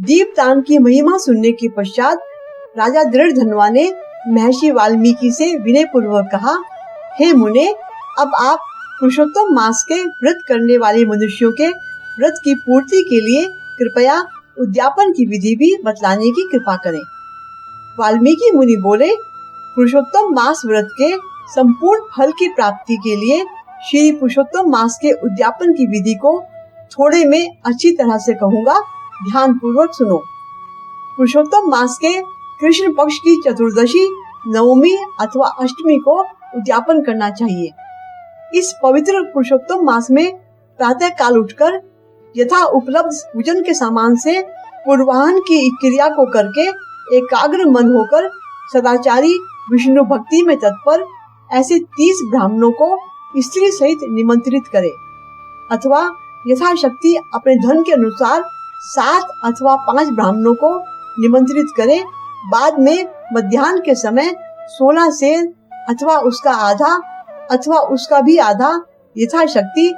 दीपदान की महिमा सुनने के पश्चात राजा दृढ़धनवा ने महर्षि वाल्मीकि से विनय पूर्वक कहा, हे मुने, अब आप पुरुषोत्तम मास के व्रत करने वाले मनुष्यों के व्रत की पूर्ति के लिए कृपया उद्यापन की विधि भी बतलाने की कृपा करें। वाल्मीकि मुनि बोले, पुरुषोत्तम मास व्रत के संपूर्ण फल की प्राप्ति के लिए श्री पुरुषोत्तम मास के उद्यापन की विधि को थोड़े में अच्छी तरह से कहूँगा, ध्यान पूर्वक सुनो। पुरुषोत्तम मास के कृष्ण पक्ष की चतुर्दशी, नवमी अथवा अष्टमी को उद्यापन करना चाहिए। इस पवित्र पुरुषोत्तम मास में प्रातः काल उठकर यथा उपलब्ध पूजन के सामान से पूर्वाहन की क्रिया को करके एकाग्र मन होकर सदाचारी विष्णु भक्ति में तत्पर ऐसे 30 ब्राह्मणों को स्त्री सहित निमंत्रित करे, अथवा यथाशक्ति अपने धन के अनुसार 7 अथवा 5 ब्राह्मणों को निमंत्रित करे। बाद में मध्याह्न के समय 16 सेर अथवा उसका आधा अथवा उसका भी आधा यथाशक्ति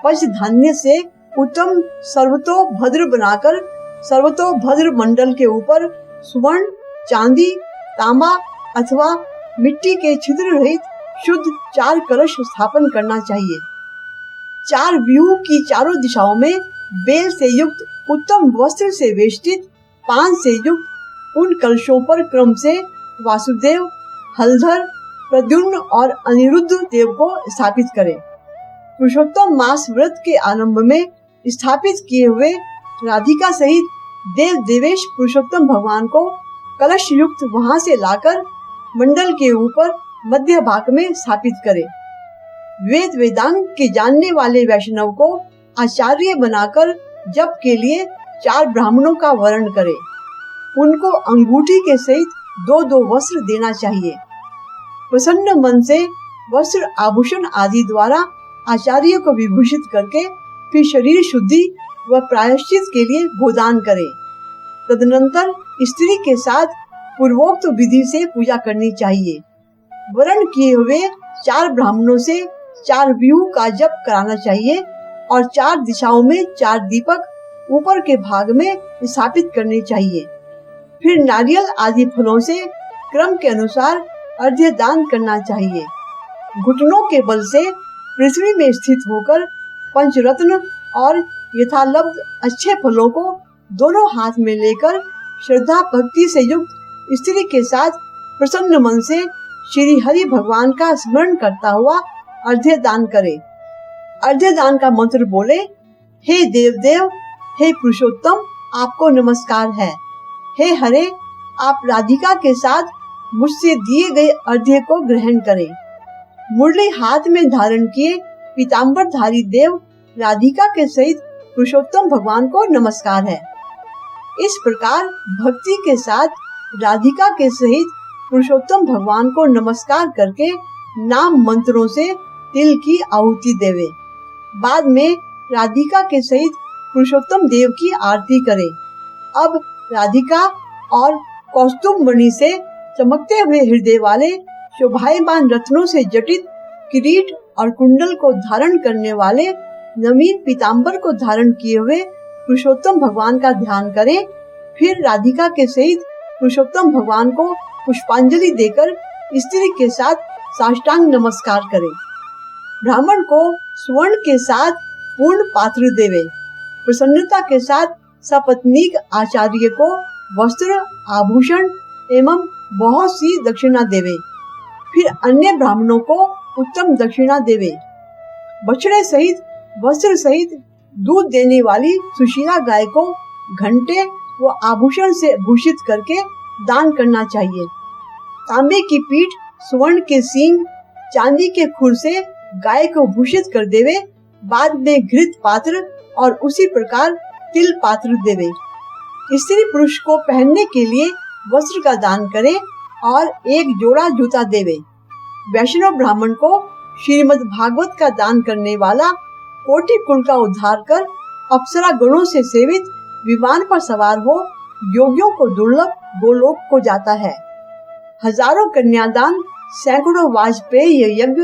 पंच धान्य से उत्तम सर्वतोभद्र बनाकर सर्वतोभद्र मंडल के ऊपर स्वर्ण, चांदी, तांबा अथवा मिट्टी के छिद्र रहित शुद्ध 4 कलश स्थापन करना चाहिए। 4 व्यूह की चारों दिशाओं में बेल से युक्त उत्तम वस्त्र से वेष्टित 5 से युक्त उन कलशों पर क्रम से वासुदेव, हलधर, प्रद्युम्न और अनिरुद्ध देव को स्थापित करें। पुरुषोत्तम मास व्रत के आरंभ में स्थापित किए हुए राधिका सहित देव देवेश पुरुषोत्तम भगवान को कलश युक्त वहां से लाकर मंडल के ऊपर मध्य भाग में स्थापित करें। वेद वेदांग के जानने वाले वैष्णव को आचार्य बनाकर जप के लिए 4 ब्राह्मणों का वर्ण करे। उनको अंगूठी के सहित 2-2 वस्त्र देना चाहिए। प्रसन्न मन से वस्त्र आभूषण आदि द्वारा आचार्य को विभूषित करके फिर शरीर शुद्धि व प्रायश्चित के लिए गोदान करे। तदनंतर स्त्री के साथ पूर्वोक्त विधि से पूजा करनी चाहिए। वर्ण किए हुए 4 ब्राह्मणों से 4 व्यूह का जप कराना चाहिए और 4 दिशाओं में 4 दीपक ऊपर के भाग में स्थापित करने चाहिए। फिर नारियल आदि फलों से क्रम के अनुसार अर्घ्य दान करना चाहिए। घुटनों के बल से पृथ्वी में स्थित होकर पंचरत्न और यथालब्ध अच्छे फलों को दोनों हाथ में लेकर श्रद्धा भक्ति से युक्त स्त्री के साथ प्रसन्न मन से श्री हरि भगवान का स्मरण करता हुआ अर्घ्य दान करे। अर्घ्य दान का मंत्र बोले, हे देव देव, हे पुरुषोत्तम, आपको नमस्कार है। हे हरे, आप राधिका के साथ मुझसे दिए गए अर्घ्य को ग्रहण करें। मुरली हाथ में धारण किए पीताम्बरधारी देव राधिका के सहित पुरुषोत्तम भगवान को नमस्कार है। इस प्रकार भक्ति के साथ राधिका के सहित पुरुषोत्तम भगवान को नमस्कार करके नाम मंत्रों से तिल की आहुति देवे। बाद में राधिका के सहित पुरुषोत्तम देव की आरती करे। अब राधिका और कौस्तुभ मणि से चमकते हुए हृदय वाले शोभायमान रत्नों से जटित किरीट और कुंडल को धारण करने वाले नवीन पीताम्बर को धारण किए हुए पुरुषोत्तम भगवान का ध्यान करें। फिर राधिका के सहित पुरुषोत्तम भगवान को पुष्पांजलि देकर स्त्री के साथ साष्टांग नमस्कार करें। ब्राह्मण को स्वर्ण के साथ पूर्ण पात्र देवे। प्रसन्नता के साथ सपत्नीक आचार्य को वस्त्र, आभूषण एवं बहुत सी दक्षिणा देवे। फिर अन्य ब्राह्मणों को उत्तम दक्षिणा देवे। बछड़े सहित वस्त्र सहित दूध देने वाली सुशीला गाय को घंटे व आभूषण से भूषित करके दान करना चाहिए। तांबे की पीठ, स्वर्ण के सींग, चांदी के खुर से गाय को भूषित कर देवे। बाद में घृत पात्र और उसी प्रकार तिल पात्र देवे। स्त्री पुरुष को पहनने के लिए वस्त्र का दान करे और एक जोड़ा जूता देवे। वैष्णव ब्राह्मण को श्रीमद् भागवत का दान करने वाला कोटि कुल का उद्धार कर अप्सरा गणों से सेवित विमान पर सवार हो योगियों को दुर्लभ गोलोक को जाता है। हजारों कन्यादान, सैकड़ों वाजपेय यज्ञ,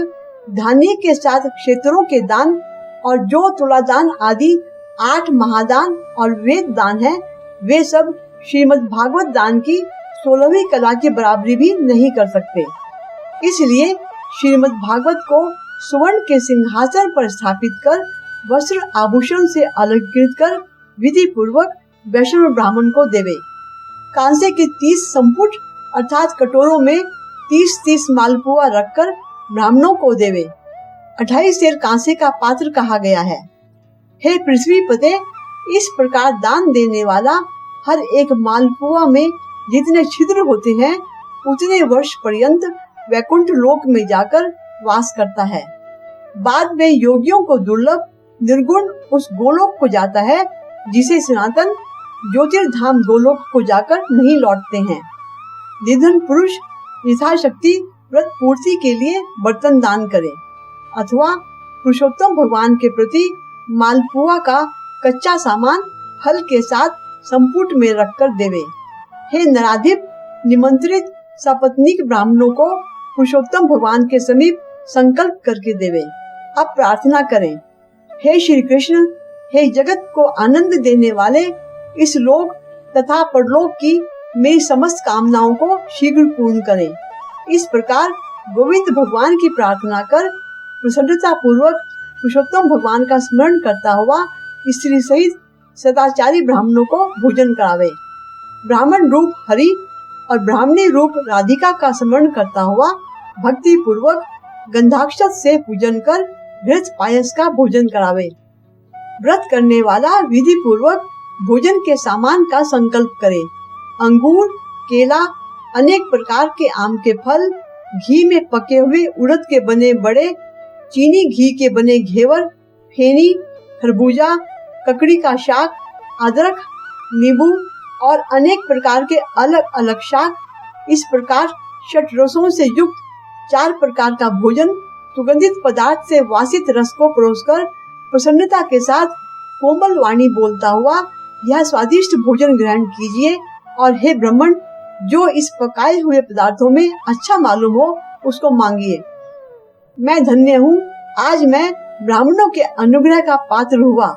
धान्य के साथ क्षेत्रों के दान और जो तुलादान आदि 8 महादान और वेद दान है, वे सब श्रीमद् भागवत दान की 16वीं कला की बराबरी भी नहीं कर सकते। इसलिए श्रीमद् भागवत को सुवर्ण के सिंहासन पर स्थापित कर वस्त्र आभूषण से अलंकृत कर विधि पूर्वक वैष्णव ब्राह्मण को देवे। कांसे के 30 संपुट अर्थात कटोरों में 30-30 मालपुआ रखकर ब्राह्मणों को देवे। 28 सेर कांसे का पात्र कहा गया है। हे पृथ्वी पते, इस प्रकार दान देने वाला हर एक मालपुआ में जितने छिद्र होते हैं उतने वर्ष पर्यंत वैकुंठ लोक में जाकर वास करता है। बाद में योगियों को दुर्लभ निर्गुण उस गोलोक को जाता है जिसे सनातन ज्योतिर्धाम गोलोक को जाकर नहीं लौटते हैं। निधन पुरुष यथाशक्ति व्रत पूर्ति के लिए बर्तन दान करे अथवा पुरुषोत्तम भगवान के प्रति मालपुआ का कच्चा सामान फल के साथ संपुट में रखकर देवे। हे नराधिप, निमंत्रित सपत्नीक ब्राह्मणों को पुरुषोत्तम भगवान के समीप संकल्प करके देवे। अब प्रार्थना करें, हे श्री कृष्ण, हे जगत को आनंद देने वाले, इस लोक तथा परलोक की मेरी समस्त कामनाओं को शीघ्र पूर्ण करें। इस प्रकार गोविंद भगवान की प्रार्थना कर प्रसन्नता पूर्वक पुरुषोत्तम भगवान का स्मरण करता हुआ स्त्री सहित सदाचारी ब्राह्मणों को भोजन करावे। ब्राह्मण रूप हरि और ब्राह्मणी रूप राधिका का स्मरण करता हुआ भक्ति पूर्वक गंधाक्षत से पूजन कर घृत पायस का भोजन करावे। व्रत करने वाला विधि पूर्वक भोजन के सामान का संकल्प करे। अंगूर, केला, अनेक प्रकार के आम के फल, घी में पके हुए उड़द के बने बड़े, चीनी घी के बने घेवर, फेनी, खरबूजा, ककड़ी का शाक, अदरक, नींबू और अनेक प्रकार के अलग अलग शाक, इस प्रकार षट रसों से युक्त 4 प्रकार का भोजन सुगंधित पदार्थ से वासित रस को परोसकर प्रसन्नता के साथ कोमल वाणी बोलता हुआ यह स्वादिष्ट भोजन ग्रहण कीजिए। और हे ब्राह्मण, जो इस पकाए हुए पदार्थों में अच्छा मालूम हो उसको मांगिए। मैं धन्य हूँ, आज मैं ब्राह्मणों के अनुग्रह का पात्र हुआ,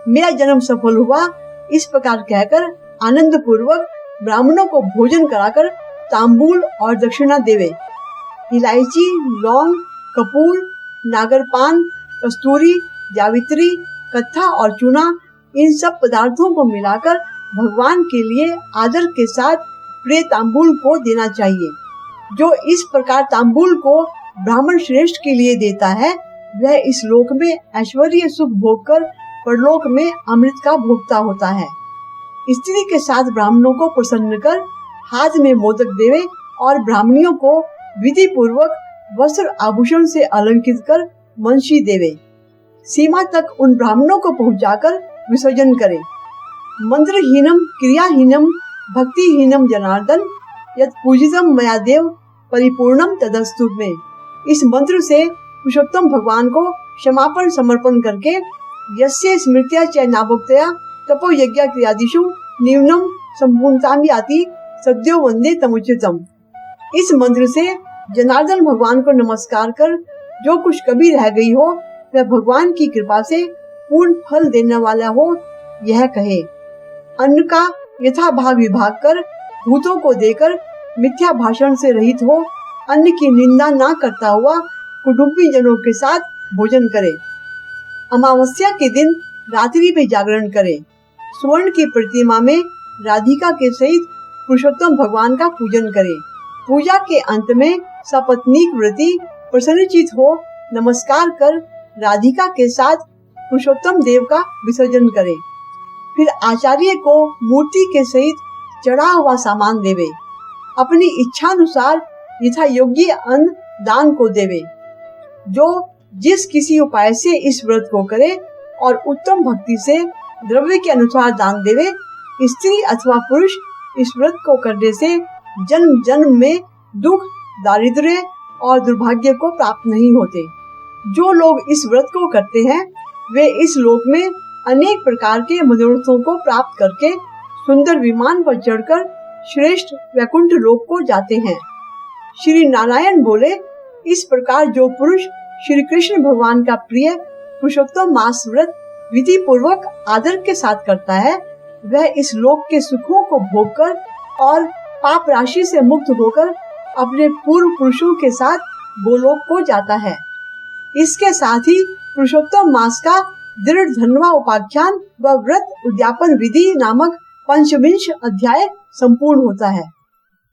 मेरा जन्म सफल हुआ। इस प्रकार कहकर आनंद पूर्वक ब्राह्मणों को भोजन कराकर तांबूल और दक्षिणा देवे। इलायची, लौंग, कपूर, नागरपान, कस्तूरी, जावित्री, कत्था और चूना, इन सब पदार्थों को मिलाकर भगवान के लिए आदर के साथ प्रिय तांबूल को देना चाहिए। जो इस प्रकार तांबूल को ब्राह्मण श्रेष्ठ के लिए देता है वह इस लोक में ऐश्वर्य सुख भोग कर परलोक में अमृत का भोक्ता होता है। स्त्री के साथ ब्राह्मणों को प्रसन्न कर हाथ में मोदक देवे और ब्राह्मणियों को विधि पूर्वक वस्त्र आभूषण से अलंकृत कर वंशी देवे। सीमा तक उन ब्राह्मणों को पहुंचाकर विसर्जन करे। मंत्रहीनम क्रियाहीनम भक्तिहीनम जनार्दन यत् पूजितम मया देव परिपूर्णम तदस्तु में। इस मंत्र से पुरुषोत्तम भगवान को क्षमापण समर्पण करके यस्य स्मृत्या च नाभुक्तया तपो यज्ञ क्रियादिषु न्यूनम संपूर्णताम याति सद्यो वंदे तमुचितम। इस मंत्र से जनार्दन भगवान को नमस्कार कर जो कुछ कभी रह गई हो वह भगवान की कृपा से पूर्ण फल देने वाला हो यह कहे। अन्न का यथा भाग विभाग कर भूतों को देकर मिथ्या भाषण से रहित हो अन्न की निंदा ना करता हुआ कुटुंबी जनों के साथ भोजन करे। अमावस्या के दिन रात्रि में जागरण करे। स्वर्ण की प्रतिमा में राधिका के सहित पुरुषोत्तम भगवान का पूजन करे। पूजा के अंत में सपत्नीक व्रती प्रसन्नचित हो नमस्कार कर राधिका के साथ पुरुषोत्तम देव का विसर्जन करे। फिर आचार्य को मूर्ति के सहित चढ़ा हुआ सामान देवे। अपनी इच्छानुसार यथा योग्य अन्न दान को देवे। जो जिस किसी उपाय से इस व्रत को करे और उत्तम भक्ति से द्रव्य के अनुसार दान देवे, स्त्री अथवा पुरुष इस व्रत को करने से जन्म जन्म में दुख, दारिद्र्य और दुर्भाग्य को प्राप्त नहीं होते। जो लोग इस व्रत को करते हैं वे इस लोक में अनेक प्रकार के मनोरथों को प्राप्त करके सुंदर विमान पर चढ़कर श्रेष्ठ वैकुंठ लोक को जाते हैं। श्री नारायण बोले, इस प्रकार जो पुरुष श्री कृष्ण भगवान का प्रिय पुरुषोत्तम मास व्रत विधि पूर्वक आदर के साथ करता है वह इस लोक के सुखों को भोगकर और पाप राशि से मुक्त होकर अपने पूर्व पुरुषों के साथ गोलोक को जाता है। इसके साथ ही पुरुषोत्तम मास का दृढ़ धन्वा उपाख्यान व व्रत उद्यापन विधि नामक पंचविंश अध्याय संपूर्ण होता है।